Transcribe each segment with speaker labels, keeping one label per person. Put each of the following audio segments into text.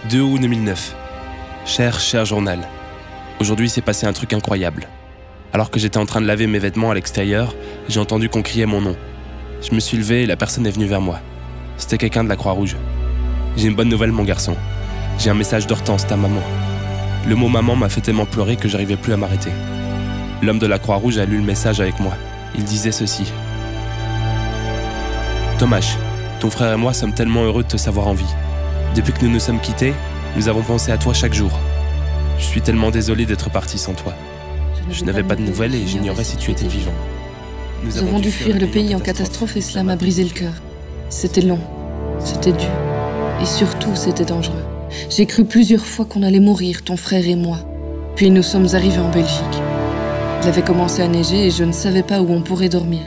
Speaker 1: 2 août 2009. Cher journal. Aujourd'hui s'est passé un truc incroyable. Alors que j'étais en train de laver mes vêtements à l'extérieur, j'ai entendu qu'on criait mon nom. Je me suis levé et la personne est venue vers moi. C'était quelqu'un de la Croix-Rouge. J'ai une bonne nouvelle, mon garçon. J'ai un message d'Hortense, ta maman. Le mot maman m'a fait tellement pleurer que j'arrivais plus à m'arrêter. L'homme de la Croix-Rouge a lu le message avec moi. Il disait ceci. Thomas, ton frère et moi sommes tellement heureux de te savoir en vie. Depuis que nous nous sommes quittés, nous avons pensé à toi chaque jour. Je suis tellement désolé d'être parti sans toi. Je n'avais pas de nouvelles et j'ignorais si tu étais vivant.
Speaker 2: Nous avons dû fuir le pays en catastrophe et cela m'a brisé le cœur. C'était long, c'était dur et surtout c'était dangereux. J'ai cru plusieurs fois qu'on allait mourir, ton frère et moi. Puis nous sommes arrivés en Belgique. Il avait commencé à neiger et je ne savais pas où on pourrait dormir.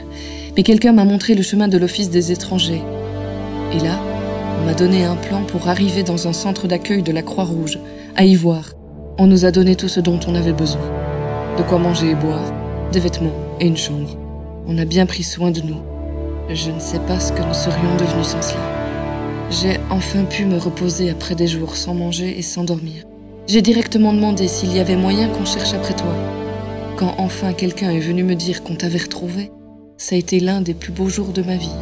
Speaker 2: Mais quelqu'un m'a montré le chemin de l'Office des étrangers. Et là, on m'a donné un plan pour arriver dans un centre d'accueil de la Croix-Rouge, à Ivoire. On nous a donné tout ce dont on avait besoin. De quoi manger et boire, des vêtements et une chambre. On a bien pris soin de nous. Je ne sais pas ce que nous serions devenus sans cela. J'ai enfin pu me reposer après des jours sans manger et sans dormir. J'ai directement demandé s'il y avait moyen qu'on cherche après toi. Quand enfin quelqu'un est venu me dire qu'on t'avait retrouvé, ça a été l'un des plus beaux jours de ma vie.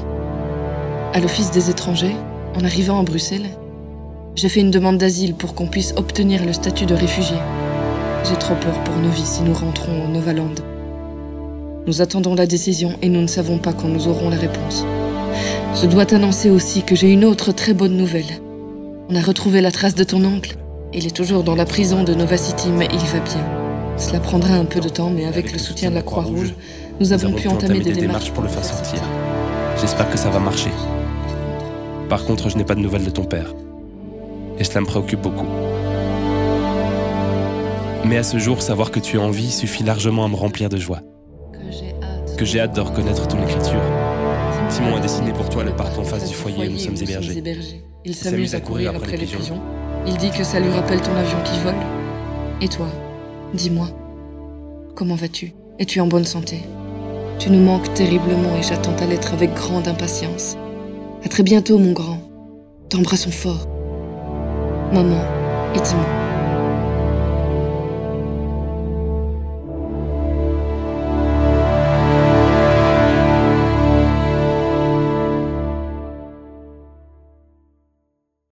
Speaker 2: À l'Office des étrangers, en arrivant à Bruxelles, j'ai fait une demande d'asile pour qu'on puisse obtenir le statut de réfugié. J'ai trop peur pour nos vies si nous rentrons au Novaland. Nous attendons la décision et nous ne savons pas quand nous aurons la réponse. Je dois t'annoncer aussi que j'ai une autre très bonne nouvelle. On a retrouvé la trace de ton oncle. Il est toujours dans la prison de Nova City, mais il va bien. Cela prendra un peu de temps, mais avec le soutien de la Croix-Rouge, nous avons pu entamer des démarches
Speaker 1: pour le faire sortir. J'espère que ça va marcher. Par contre, je n'ai pas de nouvelles de ton père. Et cela me préoccupe beaucoup. Mais à ce jour, savoir que tu es en vie suffit largement à me remplir de joie. Que j'ai hâte de reconnaître ton écriture. Simon a dessiné pour toi le parc en face du foyer où nous sommes hébergés.
Speaker 2: Il s'amuse à courir après les pigeons. Il dit que ça lui rappelle ton avion qui vole. Et toi, dis-moi, comment vas-tu? Es-tu en bonne santé? Tu nous manques terriblement et j'attends ta lettre avec grande impatience. À très bientôt, mon grand. T'embrassons fort. Maman, et dis-moi.